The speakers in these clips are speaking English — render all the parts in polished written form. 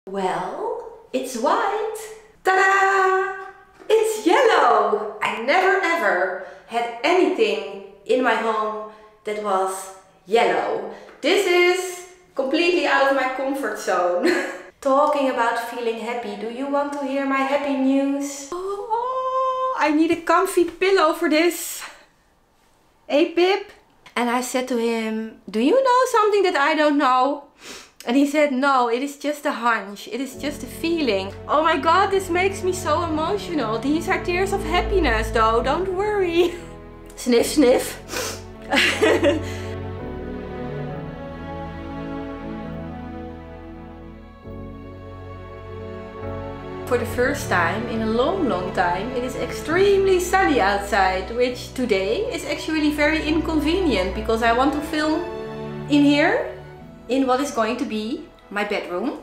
Well, it's white. Ta-da! It's yellow! I never ever had anything in my home that was yellow. This is completely out of my comfort zone. Talking about feeling happy, do you want to hear my happy news? Oh, I need a comfy pillow for this. Hey Pip? And I said to him, do you know something that I don't know? And he said, no, it is just a hunch. It is just a feeling. Oh my god, this makes me so emotional. These are tears of happiness though, don't worry. Sniff, sniff. For the first time in a long time, it is extremely sunny outside, which today is actually very inconvenient because I want to film in here, in what is going to be my bedroom.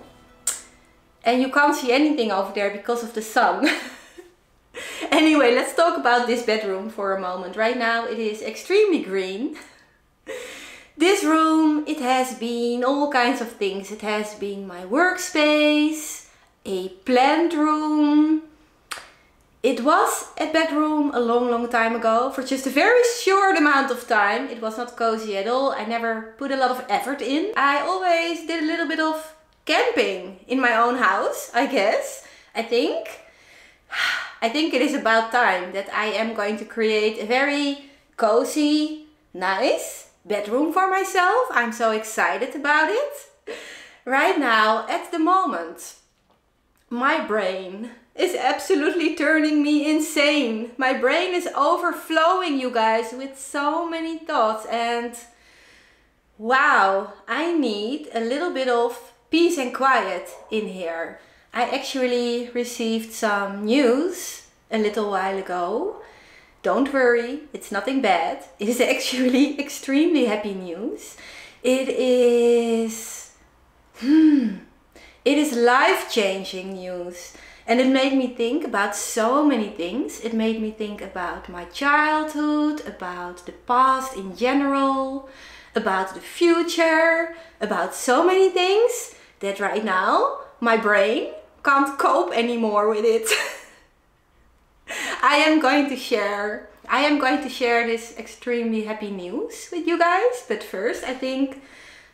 And you can't see anything over there because of the sun. Anyway, let's talk about this bedroom for a moment. Right now it is extremely green. This room, it has been all kinds of things. It has been my workspace, a plant room. It was a bedroom a long time ago for just a very short amount of time. It was not cozy at all. I never put a lot of effort in. I always did a little bit of camping in my own house, I guess. I think it is about time that I am going to create a very cozy, nice bedroom for myself. I'm so excited about it. Right now, at the moment, my brain is absolutely turning me insane. My brain is overflowing, you guys, with so many thoughts, and wow, I need a little bit of peace and quiet in here. I actually received some news a little while ago. Don't worry, it's nothing bad. It is actually extremely happy news. It is life-changing news. And it made me think about so many things. It made me think about my childhood, about the past in general, about the future, about so many things that right now my brain can't cope anymore with it. I am going to share this extremely happy news with you guys. But first, I think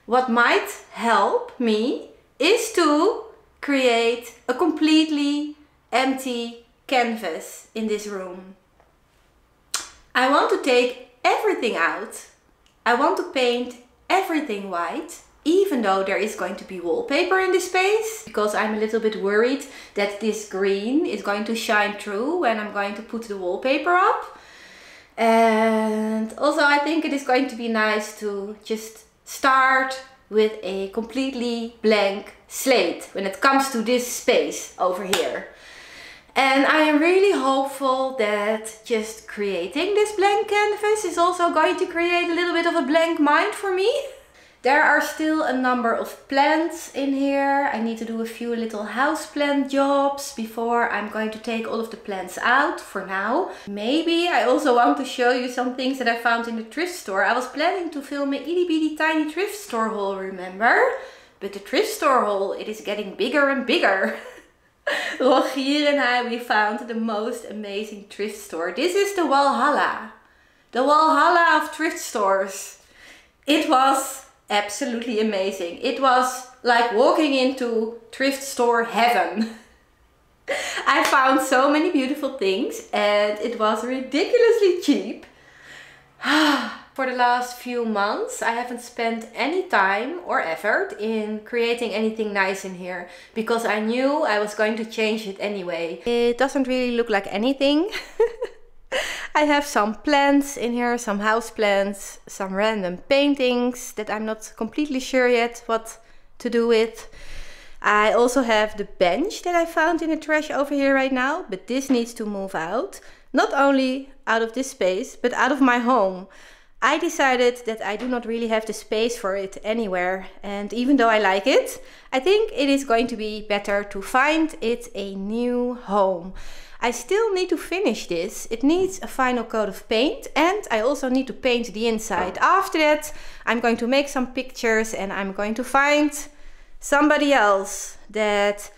what might help me is to create a completely empty canvas in this room. I want to take everything out. I want to paint everything white, even though there is going to be wallpaper in this space, because I'm a little bit worried that this green is going to shine through when I'm going to put the wallpaper up. And also I think it is going to be nice to just start with a completely blank slate when it comes to this space over here. And I am really hopeful that just creating this blank canvas is also going to create a little bit of a blank mind for me. There are still a number of plants in here. I need to do a few little houseplant jobs before I'm going to take all of the plants out for now. Maybe I also want to show you some things that I found in the thrift store. I was planning to film an itty bitty tiny thrift store haul, remember? But the thrift store haul, it is getting bigger and bigger. Rogier and I, we found the most amazing thrift store. This is the Walhalla. The Walhalla of thrift stores. It was absolutely amazing. It was like walking into thrift store heaven. I found so many beautiful things and it was ridiculously cheap. For the last few months I haven't spent any time or effort in creating anything nice in here because I knew I was going to change it anyway. It doesn't really look like anything. I have some plants in here, some house plants, some random paintings that I'm not completely sure yet what to do with. I also have the bench that I found in the trash over here right now, but this needs to move out. Not only out of this space, but out of my home. I decided that I do not really have the space for it anywhere, and even though I like it, I think it is going to be better to find it a new home. I still need to finish this. It needs a final coat of paint and I also need to paint the inside. After that, I'm going to make some pictures and I'm going to find somebody else that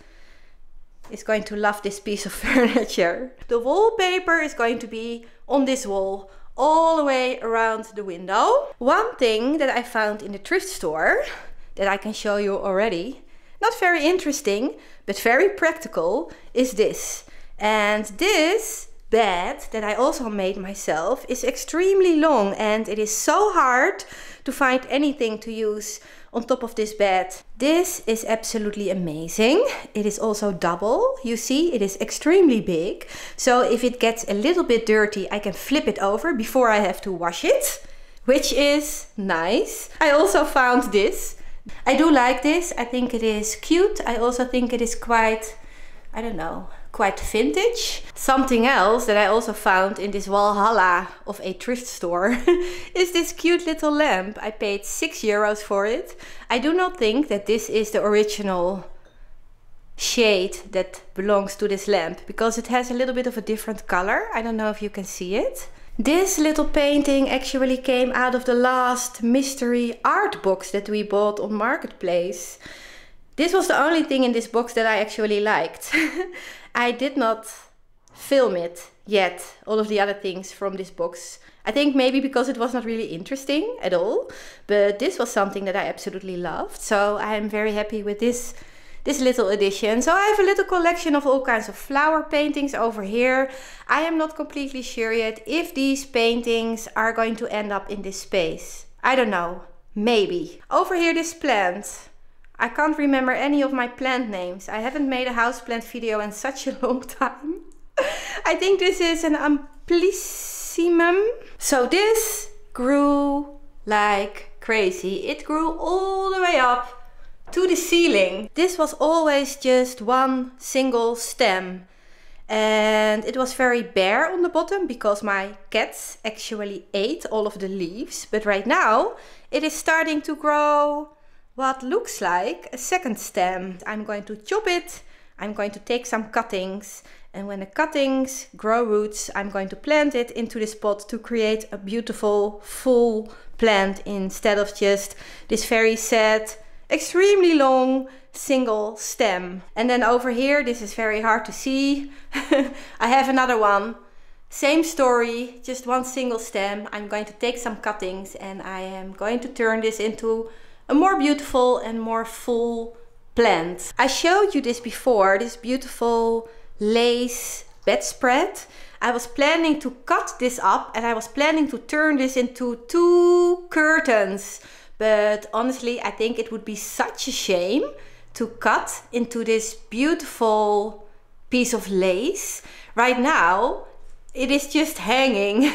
is going to love this piece of furniture. The wallpaper is going to be on this wall all the way around the window. One thing that I found in the thrift store that I can show you already, not very interesting, but very practical, is this. And this bed that I also made myself is extremely long, and it is so hard to find anything to use on top of this bed. This is absolutely amazing. It is also double. You see, it is extremely big. So if it gets a little bit dirty, I can flip it over before I have to wash it, which is nice. I also found this. I do like this. I think it is cute. I also think it is quite, I don't know, quite vintage. Something else that I also found in this Valhalla of a thrift store is this cute little lamp. I paid €6 for it. I do not think that this is the original shade that belongs to this lamp, because it has a little bit of a different color. I don't know if you can see it. This little painting actually came out of the last mystery art box that we bought on Marketplace. This was the only thing in this box that I actually liked. I did not film it yet, all of the other things from this box. I think maybe because it was not really interesting at all, but this was something that I absolutely loved. So I am very happy with this little addition. So I have a little collection of all kinds of flower paintings over here. I am not completely sure yet if these paintings are going to end up in this space. I don't know, maybe. Over here, this plant. I can't remember any of my plant names. I haven't made a houseplant video in such a long time. I think this is an Amplissimum. So this grew like crazy. It grew all the way up to the ceiling. This was always just one single stem. And it was very bare on the bottom because my cats actually ate all of the leaves. But right now it is starting to grow what looks like a second stem. I'm going to chop it. I'm going to take some cuttings, and when the cuttings grow roots, I'm going to plant it into this pot to create a beautiful full plant instead of just this very sad, extremely long single stem. And then over here, this is very hard to see. I have another one. Same story, just one single stem. I'm going to take some cuttings and I am going to turn this into a more beautiful and more full plant. I showed you this before, this beautiful lace bedspread. I was planning to cut this up and I was planning to turn this into 2 curtains. But honestly, I think it would be such a shame to cut into this beautiful piece of lace. Right now, it is just hanging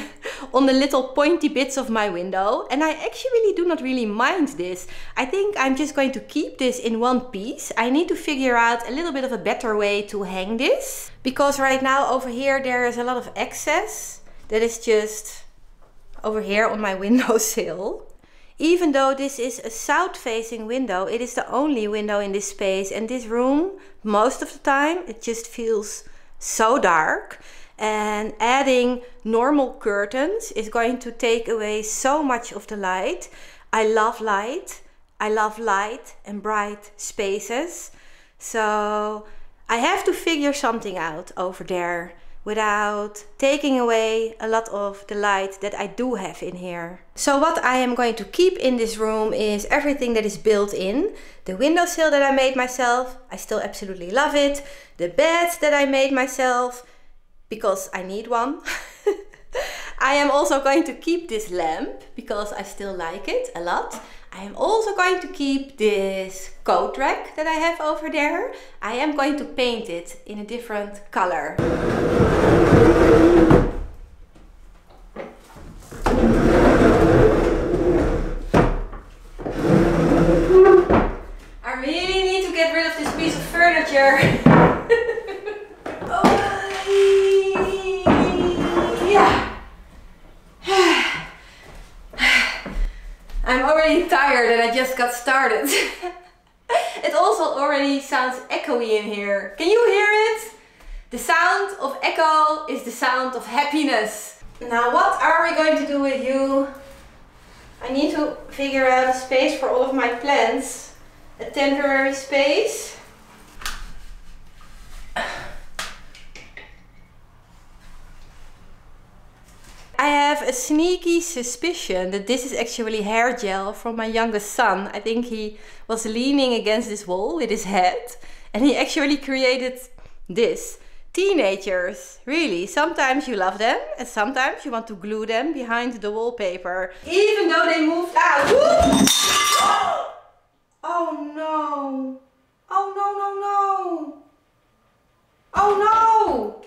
on the little pointy bits of my window, and I actually do not really mind this. I think I'm just going to keep this in one piece. I need to figure out a little bit of a better way to hang this, because right now over here there is a lot of excess that is just over here on my windowsill. Even though this is a south-facing window, it is the only window in this space, and this room, most of the time, it just feels so dark. And adding normal curtains is going to take away so much of the light. I love light. I love light and bright spaces. So I have to figure something out over there without taking away a lot of the light that I do have in here. So what I am going to keep in this room is everything that is built in. The windowsill that I made myself, I still absolutely love it. The bed that I made myself, because I need one. I am also going to keep this lamp because I still like it a lot. I am also going to keep this coat rack that I have over there. I am going to paint it in a different color. I really need to get rid of this piece of furniture. I'm already tired and I just got started. It also already sounds echoey in here. Can you hear it? The sound of echo is the sound of happiness. Now what are we going to do with you? I need to figure out a space for all of my plants. a temporary space. I have a sneaky suspicion that this is actually hair gel from my youngest son. I think he was leaning against this wall with his head and he actually created this. Teenagers, really, sometimes you love them and sometimes you want to glue them behind the wallpaper. Even though they moved out. Oh no. Oh no, no, no. Oh no.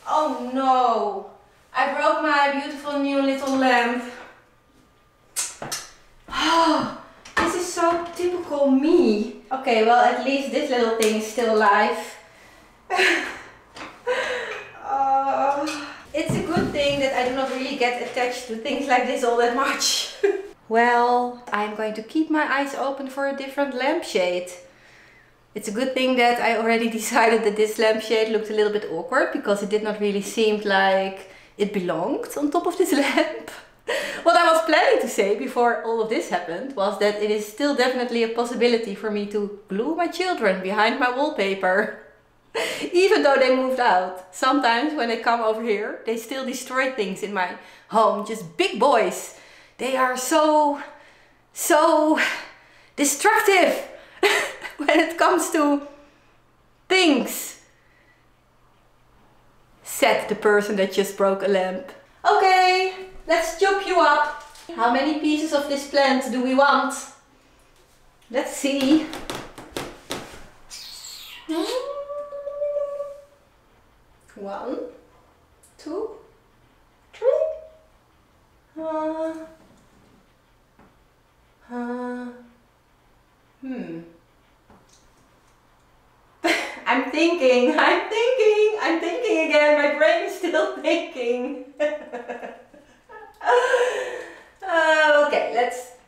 Oh no. I broke my beautiful new little lamp. Oh, this is so typical me. Okay, well at least this little thing is still alive. It's a good thing that I do not really get attached to things like this all that much. Well, I'm going to keep my eyes open for a different lampshade. It's a good thing that I already decided that this lampshade looked a little bit awkward because it did not really seem like it belonged on top of this lamp. What I was planning to say before all of this happened was that it is still definitely a possibility for me to glue my children behind my wallpaper. Even though they moved out. Sometimes when they come over here, they still destroy things in my home. Just big boys. They are so destructive when it comes to things. Said the person that just broke a lamp. Okay, let's chop you up. How many pieces of this plant do we want? Let's see. One, two, three. I'm thinking again. My brain is still thinking. Okay,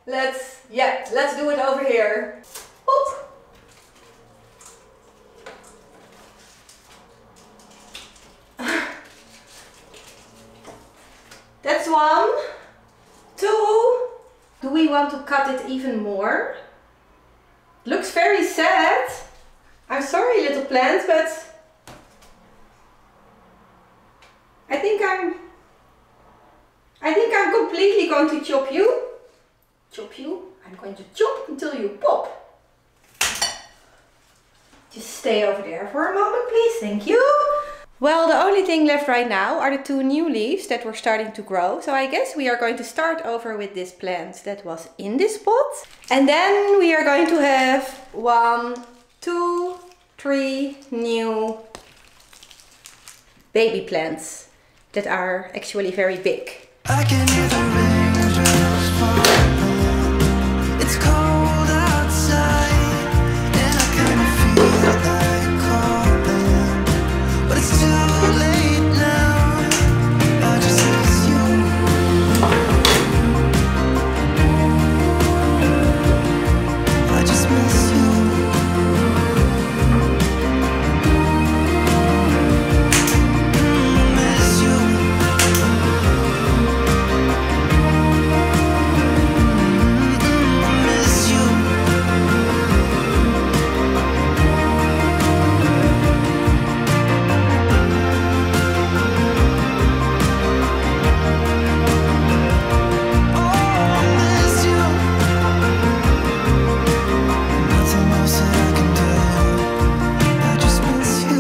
let's do it over here. Oop. That's one. Two. Do we want to cut it even more? Looks very sad. I'm sorry, little plant, but I think I'm completely going to chop you. Chop you. I'm going to chop until you pop. Just stay over there for a moment, please. Thank you. Well, the only thing left right now are the two new leaves that were starting to grow. So I guess we are going to start over with this plant that was in this pot. And then we are going to have 1, 2, 3 new baby plants that are actually very big. I can hear the raindrops falling. It's cold outside and I kind of feel like calling, but it's too late now. I just miss you. I just miss you. Miss you. Miss you. Oh, miss you. Nothing else that I can do. I just miss you.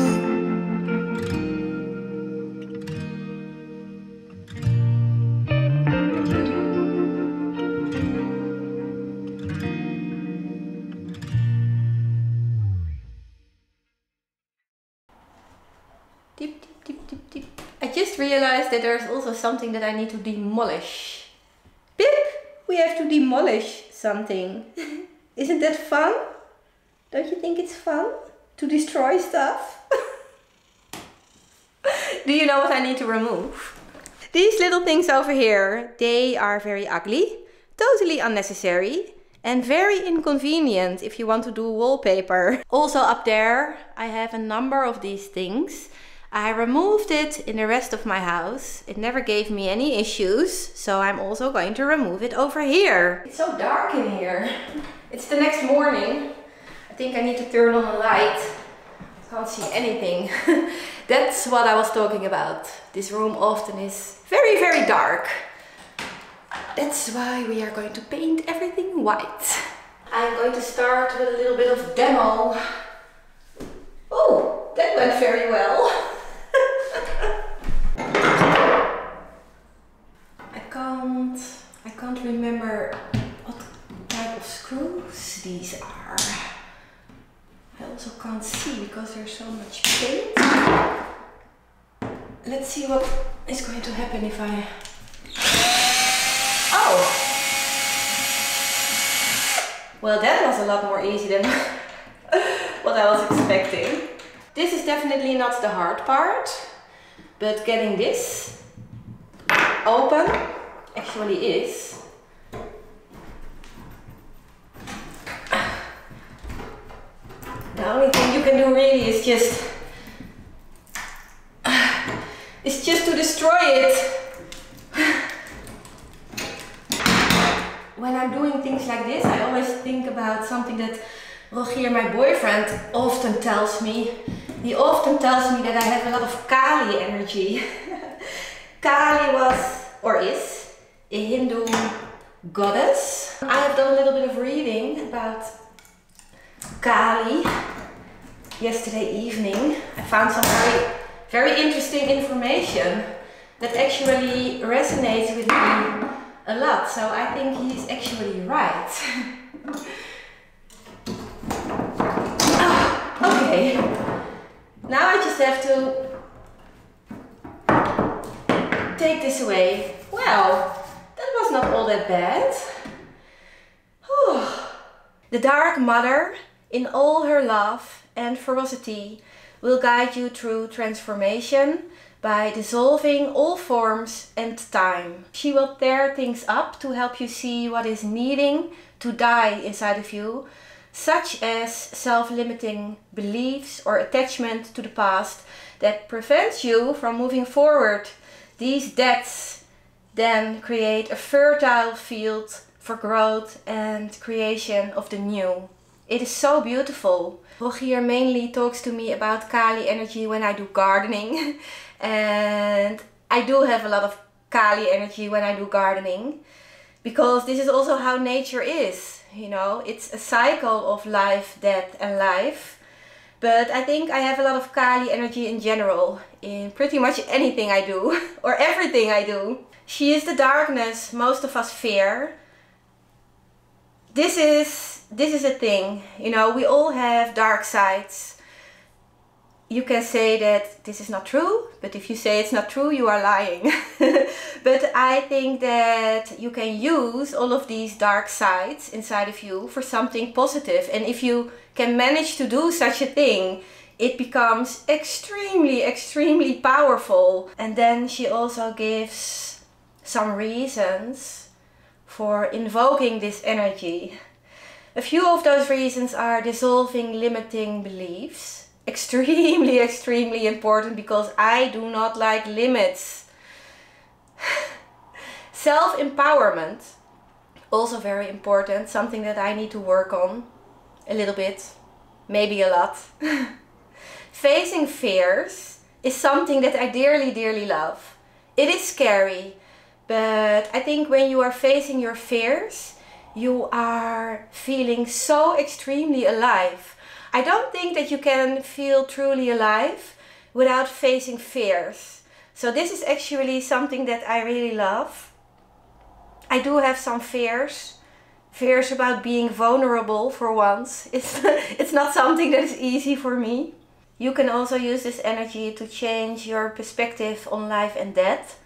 Deep, deep, deep, deep, deep. I just realized that there's also something that I need to demolish. Pip, we have to demolish something. Isn't that fun? Don't you think it's fun to destroy stuff? Do you know what I need to remove? These little things over here, they are very ugly, totally unnecessary and very inconvenient if you want to do wallpaper. Also up there, I have a number of these things. I removed it in the rest of my house. It never gave me any issues, so I'm also going to remove it over here. It's so dark in here. It's the next morning. I think I need to turn on the light. I can't see anything. That's what I was talking about. This room often is very, very dark. That's why we are going to paint everything white. I'm going to start with a little bit of demo. Oh, that went very well. I can't remember what type of screws these are. I also can't see because there's so much paint. Let's see what is going to happen if I... Oh! Well, that was a lot more easy than what I was expecting. This is definitely not the hard part, but getting this open actually is. The only thing you can do really is just to destroy it. When I'm doing things like this, I always think about something that Rogier, my boyfriend, often tells me. He often tells me that I have a lot of Kali energy. Kali was, or is, a Hindu goddess. I have done a little bit of reading about Kali yesterday evening. I found some very interesting information that actually resonates with me a lot. So I think he's actually right. Okay, now I just have to take this away. Well, that was not all that bad. Whew. The Dark Mother, in all her love and ferocity, will guide you through transformation by dissolving all forms and time. She will tear things up to help you see what is needing to die inside of you, such as self-limiting beliefs or attachment to the past that prevents you from moving forward. These deaths then create a fertile field for growth and creation of the new. It is so beautiful. Rogier mainly talks to me about Kali energy when I do gardening. And I do have a lot of Kali energy when I do gardening. Because this is also how nature is. You know, it's a cycle of life, death and life. But I think I have a lot of Kali energy in general. In pretty much anything I do. Or everything I do. She is the darkness most of us fear. This is a thing, you know, we all have dark sides. You can say that this is not true, but if you say it's not true, you are lying. But I think that you can use all of these dark sides inside of you for something positive. And if you can manage to do such a thing, it becomes extremely, extremely powerful. And then she also gives some reasons for invoking this energy. A few of those reasons are dissolving limiting beliefs. Extremely, extremely important because I do not like limits. Self-empowerment, also very important, something that I need to work on a little bit, maybe a lot. Facing fears is something that I dearly, dearly love. It is scary, but I think when you are facing your fears, you are feeling so extremely alive. I don't think that you can feel truly alive without facing fears. So this is actually something that I really love. I do have some fears. Fears about being vulnerable for once. It's not something that is easy for me. You can also use this energy to change your perspective on life and death.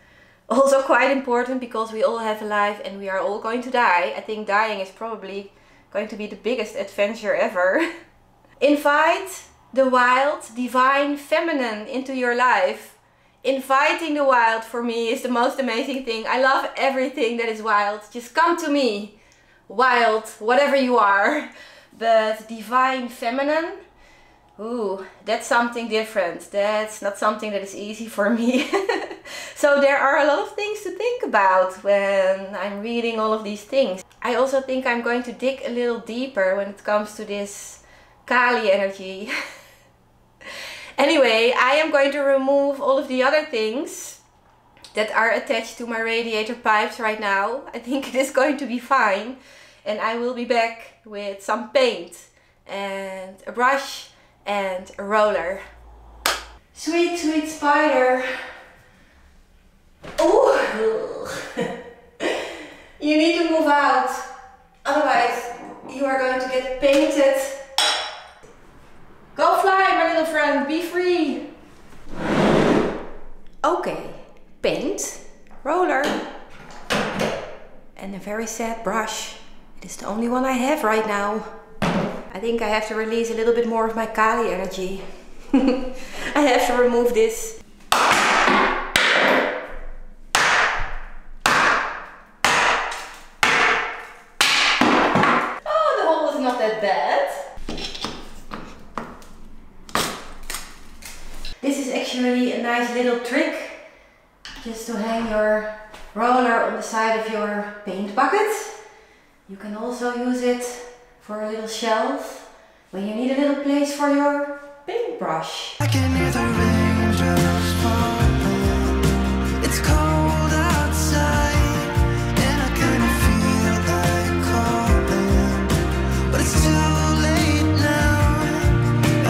Also quite important because we all have a life and we are all going to die. I think dying is probably going to be the biggest adventure ever. Invite the wild, divine feminine into your life. Inviting the wild for me is the most amazing thing. I love everything that is wild. Just come to me. Wild, whatever you are. But divine feminine, Ooh, that's something different. That's not something that is easy for me. So there are a lot of things to think about when I'm reading all of these things. I also think I'm going to dig a little deeper when it comes to this Kali energy. Anyway, I am going to remove all of the other things that are attached to my radiator pipes right now. I think it is going to be fine. And I will be back with some paint and a brush and a roller. Sweet, sweet spider. Oh, you need to move out. Otherwise, you are going to get painted. Go fly, my little friend, be free. Okay, paint, roller, and a very sad brush. It is the only one I have right now. I think I have to release a little bit more of my Kali energy. I have to remove this. Oh, the hole is not that bad. This is actually a nice little trick, just to hang your roller on the side of your paint bucket. You can also use it for a little shelf when you need a little place for your paintbrush. I can hear the raindrops falling. It's cold outside and I kinda feel like calling, but it's too late now.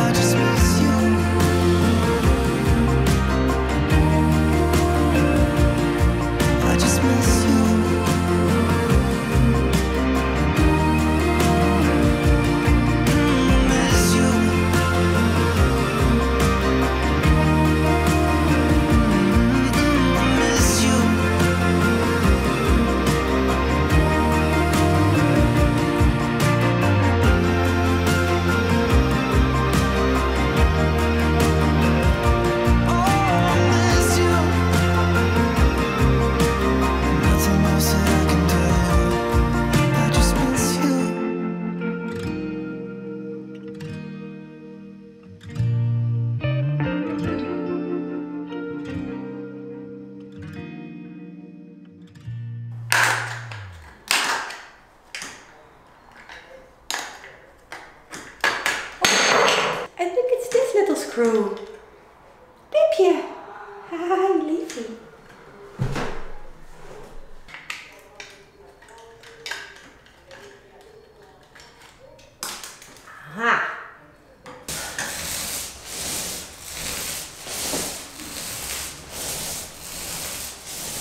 I just miss you. I just miss you. Screw. Piepje. Haha, liefie. Aha.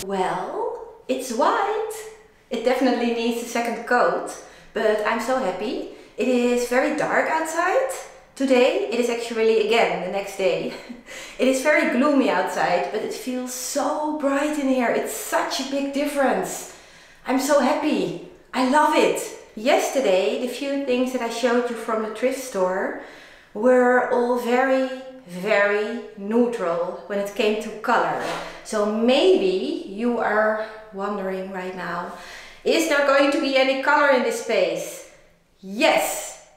Well, it's white. It definitely needs a second coat, but I'm so happy. It is very dark outside. Today it is actually again the next day. It is very gloomy outside, but it feels so bright in here. It's such a big difference. I'm so happy. I love it. Yesterday, the few things that I showed you from the thrift store were all very neutral when it came to color. So maybe you are wondering right now, is there going to be any color in this space? Yes.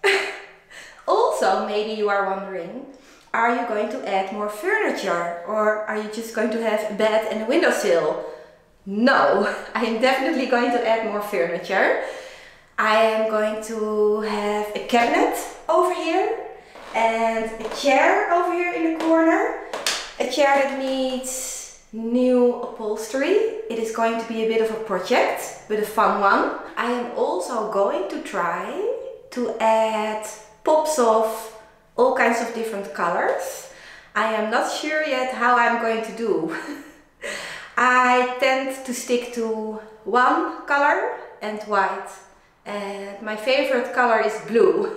Also, maybe you are wondering, are you going to add more furniture or are you just going to have a bed and a windowsill? No, I am definitely going to add more furniture. I am going to have a cabinet over here and a chair over here in the corner. A chair that needs new upholstery. It is going to be a bit of a project, but a fun one. I am also going to try to add pops of all kinds of different colors. I am not sure yet how I'm going to do. I tend to stick to one color and white, and my favorite color is blue.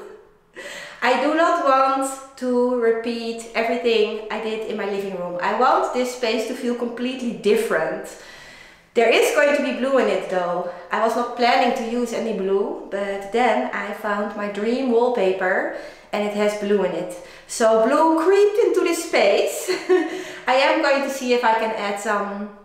I do not want to repeat everything I did in my living room. I want this space to feel completely different. There is going to be blue in it though. I was not planning to use any blue, but then I found my dream wallpaper and it has blue in it. So blue creeped into this space. I am going to see if I can add some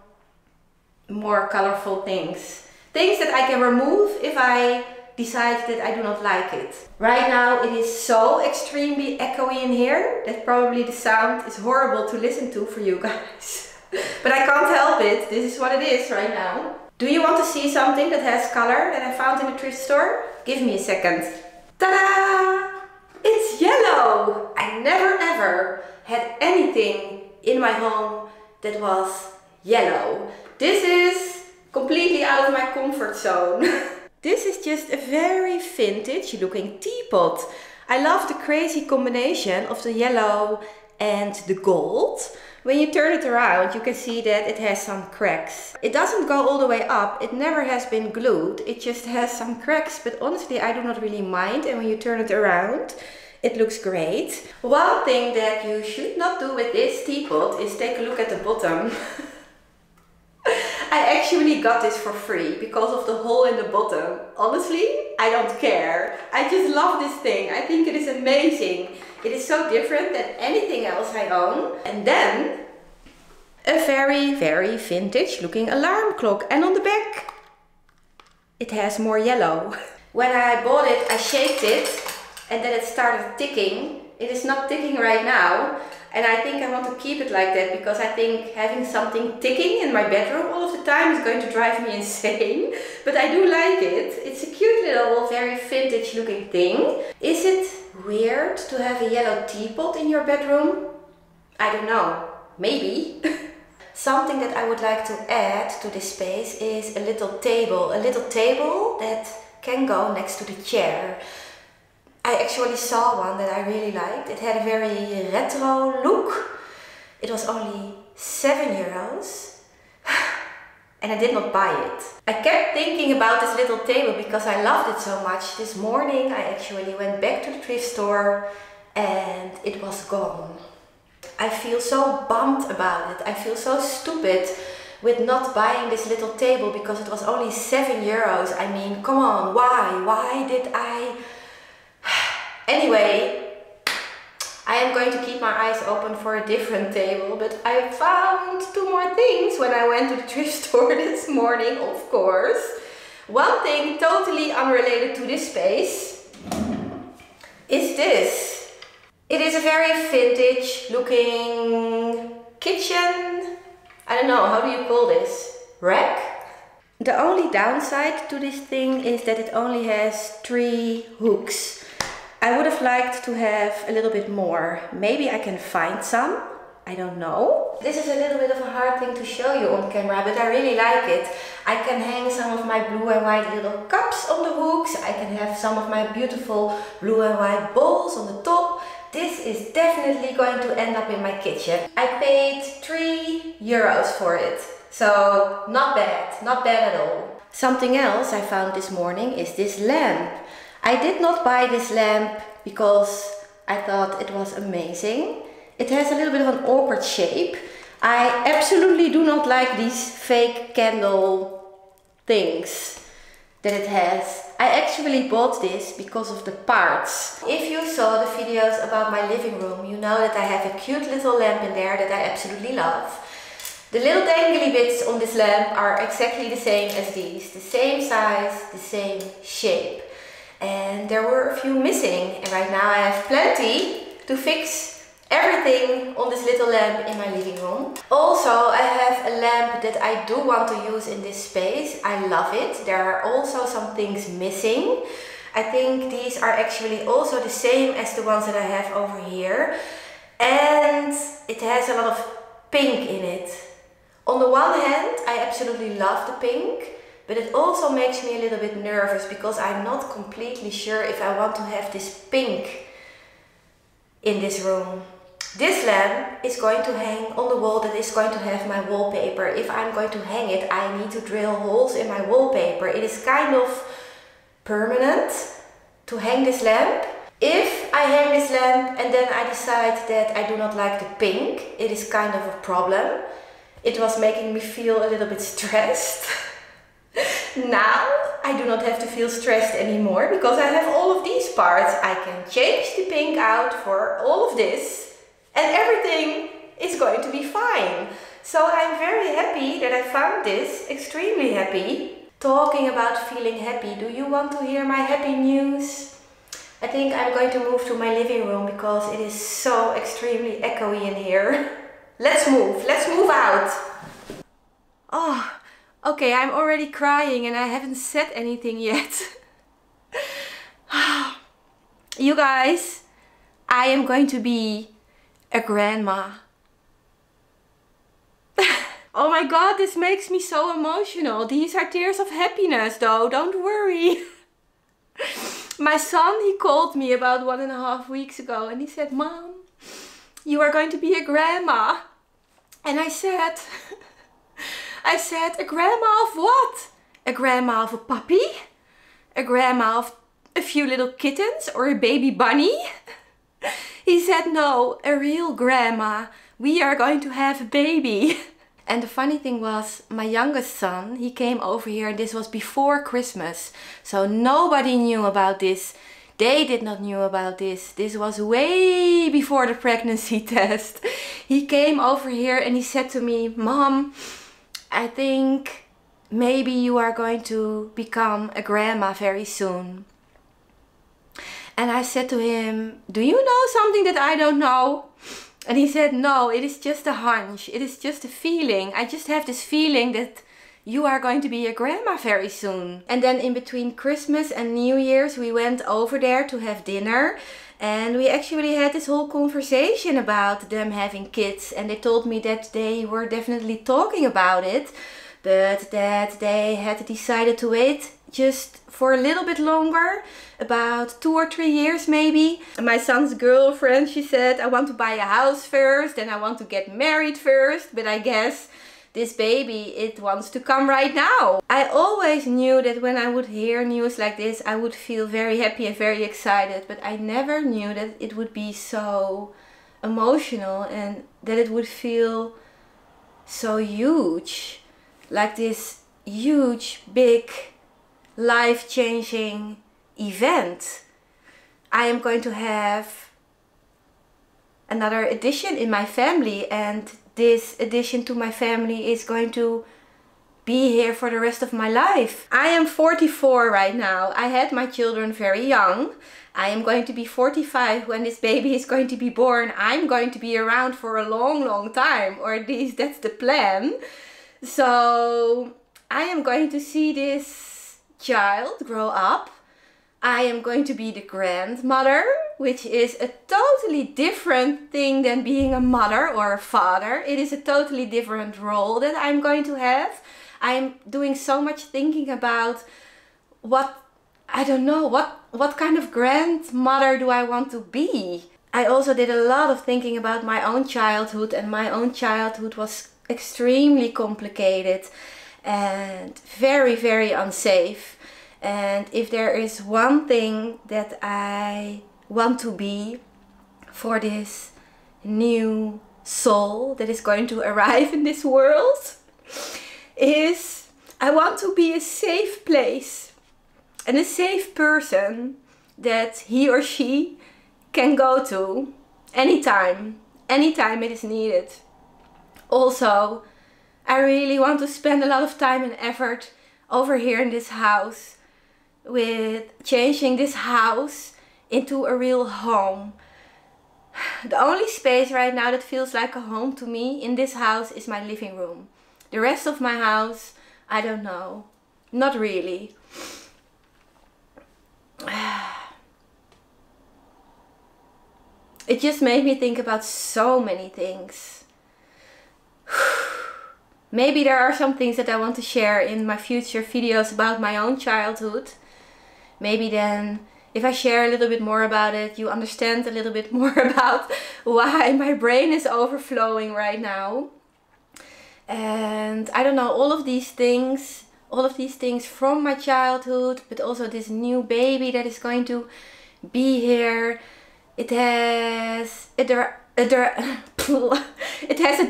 more colorful things. Things that I can remove if I decide that I do not like it. Right now it is so extremely echoey in here that probably the sound is horrible to listen to for you guys. But I can't help it, this is what it is right now. Do you want to see something that has color that I found in the thrift store? Give me a second. Ta-da! It's yellow! I never ever had anything in my home that was yellow. This is completely out of my comfort zone. This is just a very vintage looking teapot. I love the crazy combination of the yellow and the gold. When you turn it around, you can see that it has some cracks. It doesn't go all the way up, it never has been glued, it just has some cracks, but honestly I do not really mind, and when you turn it around, it looks great. One thing that you should not do with this teapot is take a look at the bottom. I actually got this for free because of the hole in the bottom. Honestly, I don't care. I just love this thing. I think it is amazing. It is so different than anything else I own. And then a very, very vintage looking alarm clock. And on the back, it has more yellow. When I bought it, I shaked it and then it started ticking. It is not ticking right now. And I think I want to keep it like that because I think having something ticking in my bedroom all of the time is going to drive me insane. But I do like it. It's a cute little, very vintage looking thing. Is it weird to have a yellow teapot in your bedroom? I don't know. Maybe. Something that I would like to add to this space is a little table. A little table that can go next to the chair. I actually saw one that I really liked. It had a very retro look. It was only €7 and I did not buy it. I kept thinking about this little table because I loved it so much. This morning I actually went back to the thrift store and it was gone. I feel so bummed about it. I feel so stupid with not buying this little table because it was only €7. I mean, come on, why? Why did I... Anyway, I am going to keep my eyes open for a different table, but I found 2 more things when I went to the thrift store this morning, of course. One thing totally unrelated to this space is this. It is a very vintage looking kitchen, I don't know, how do you call this? Rack? The only downside to this thing is that it only has 3 hooks. I would have liked to have a little bit more. Maybe I can find some. I don't know. This is a little bit of a hard thing to show you on camera, but I really like it. I can hang some of my blue and white little cups on the hooks. I can have some of my beautiful blue and white bowls on the top. This is definitely going to end up in my kitchen. I paid €3 for it. So not bad at all. Something else I found this morning is this lamp. I did not buy this lamp because I thought it was amazing. It has a little bit of an awkward shape. I absolutely do not like these fake candle things that it has. I actually bought this because of the parts. If you saw the videos about my living room, you know that I have a cute little lamp in there that I absolutely love. The little dangly bits on this lamp are exactly the same as these. The same size, the same shape. And there were a few missing, and right now I have plenty to fix everything on this little lamp in my living room. Also, I have a lamp that I do want to use in this space. I love it. There are also some things missing. I think these are actually also the same as the ones that I have over here. And it has a lot of pink in it. On the one hand, I absolutely love the pink. But it also makes me a little bit nervous because I'm not completely sure if I want to have this pink in this room. This lamp is going to hang on the wall that is going to have my wallpaper. If I'm going to hang it, I need to drill holes in my wallpaper. It is kind of permanent to hang this lamp. If I hang this lamp and then I decide that I do not like the pink, it is kind of a problem. It was making me feel a little bit stressed. Now I do not have to feel stressed anymore because I have all of these parts. I can change the pink out for all of this and everything is going to be fine. So I'm very happy that I found this, extremely happy. talking about feeling happy. Do you want to hear my happy news? I think I'm going to move to my living room because it is so extremely echoey in here. Let's move out. Oh, okay, I'm already crying and I haven't said anything yet. You guys, I am going to be a grandma. Oh my god, this makes me so emotional. These are tears of happiness though, don't worry. My son, he called me about 1.5 weeks ago and he said, Mom, you are going to be a grandma. And I said, a grandma of what? A grandma of a puppy? A grandma of a few little kittens or a baby bunny? He said, no, a real grandma. We are going to have a baby. And the funny thing was, my youngest son, he came over here and this was before Christmas. So nobody knew about this. They did not knew about this. This was way before the pregnancy test. He came over here and he said to me, Mom, I think maybe you are going to become a grandma very soon. And I said to him, do you know something that I don't know? And he said, no, it is just a hunch. It is just a feeling. I just have this feeling that you are going to be a grandma very soon. And then in between Christmas and New Year's, we went over there to have dinner. And we actually had this whole conversation about them having kids. And they told me that they were definitely talking about it, but that they had decided to wait just for a little bit longer, about 2 or 3 years maybe. My son's girlfriend, she said, I want to buy a house first and I want to get married first, but I guess this baby, it wants to come right now. I always knew that when I would hear news like this, I would feel very happy and very excited, but I never knew that it would be so emotional and that it would feel so huge, like this huge, big, life-changing event. I am going to have another addition in my family, and this addition to my family is going to be here for the rest of my life. I am 44 right now. I had my children very young. I am going to be 45 when this baby is going to be born. I'm going to be around for a long, long time, or at least that's the plan. So I am going to see this child grow up. I am going to be the grandmother, which is a totally different thing than being a mother or a father. It is a totally different role that I'm going to have. I'm doing so much thinking about what kind of grandmother do I want to be. I also did a lot of thinking about my own childhood, and my own childhood was extremely complicated and very, very unsafe. And if there is one thing that I want to be for this new soul that is going to arrive in this world, is I want to be a safe place and a safe person that he or she can go to anytime it is needed. Also, I really want to spend a lot of time and effort over here in this house with changing this house into a real home. The only space right now that feels like a home to me in this house is my living room. The rest of my house, I don't know. Not really. It just made me think about so many things. Maybe there are some things that I want to share in my future videos about my own childhood. Maybe then, if I share a little bit more about it, you understand a little bit more about why my brain is overflowing right now. And I don't know, all of these things from my childhood, but also this new baby that is going to be here. It has a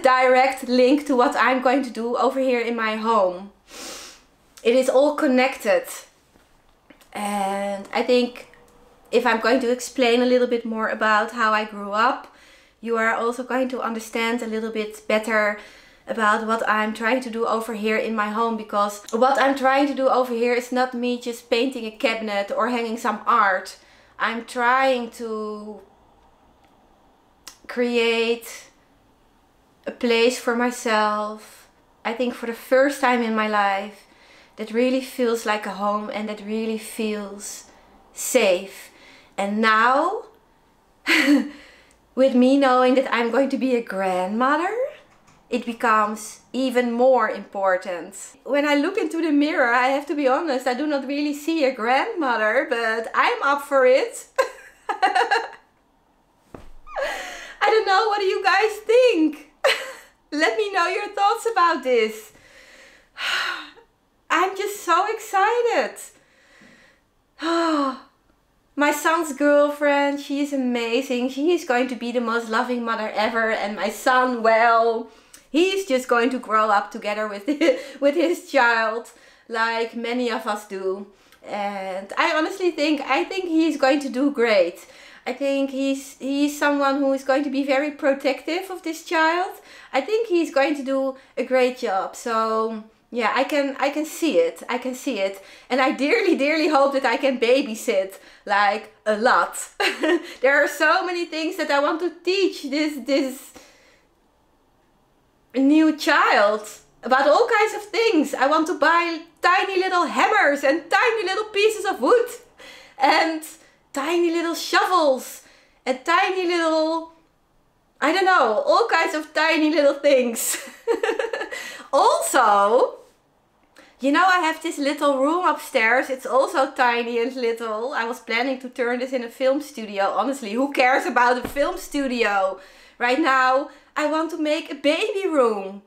direct link to what I'm going to do over here in my home. It is all connected. And I think if I'm going to explain a little bit more about how I grew up, you are also going to understand a little bit better about what I'm trying to do over here in my home, because what I'm trying to do over here is not me just painting a cabinet or hanging some art. I'm trying to create a place for myself, I think for the first time in my life, that really feels like a home and that really feels safe. And now, with me knowing that I'm going to be a grandmother, it becomes even more important. When I look into the mirror, I have to be honest, I do not really see a grandmother, but I'm up for it. I don't know, what do you guys think? Let me know your thoughts about this. I'm just so excited. My son's girlfriend, she is amazing. She is going to be the most loving mother ever. And my son, well, he's just going to grow up together with his child, like many of us do. And I honestly think, he's going to do great. I think he's someone who is going to be very protective of this child. I think he's going to do a great job. So yeah, I can see it. I can see it. And I dearly, dearly hope that I can babysit, like, a lot. There are so many things that I want to teach this new child about all kinds of things. I want to buy tiny little hammers and tiny little pieces of wood and tiny little shovels and tiny little, I don't know, all kinds of tiny little things. Also, you know, I have this little room upstairs. It's also tiny and little. I was planning to turn this in a film studio. Honestly, who cares about a film studio? Right now, I want to make a baby room.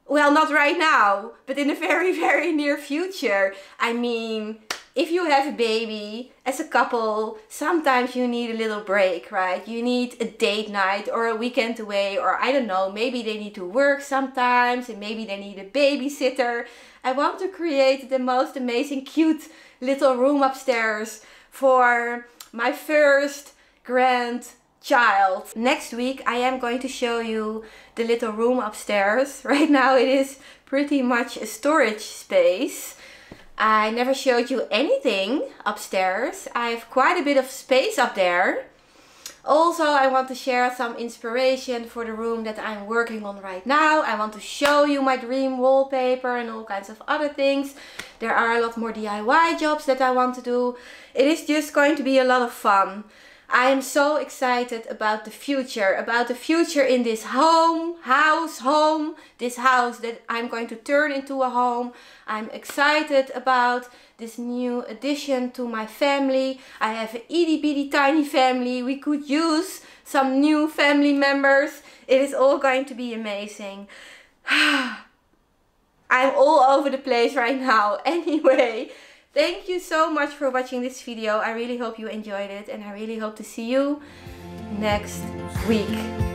Well, not right now, but in a very, very near future. I mean, if you have a baby as a couple, sometimes you need a little break, right? You need a date night or a weekend away, or I don't know, maybe they need to work sometimes and maybe they need a babysitter. I want to create the most amazing, cute little room upstairs for my first grandchild. Next week I am going to show you the little room upstairs. Right now it is pretty much a storage space. I never showed you anything upstairs. I have quite a bit of space up there. Also, I want to share some inspiration for the room that I'm working on right now. I want to show you my dream wallpaper and all kinds of other things. There are a lot more DIY jobs that I want to do. It is just going to be a lot of fun. I am so excited about the future in this home, this house that I'm going to turn into a home. I'm excited about this new addition to my family. I have an itty bitty tiny family. We could use some new family members. It is all going to be amazing. I'm all over the place right now. Anyway, thank you so much for watching this video. I really hope you enjoyed it and I really hope to see you next week.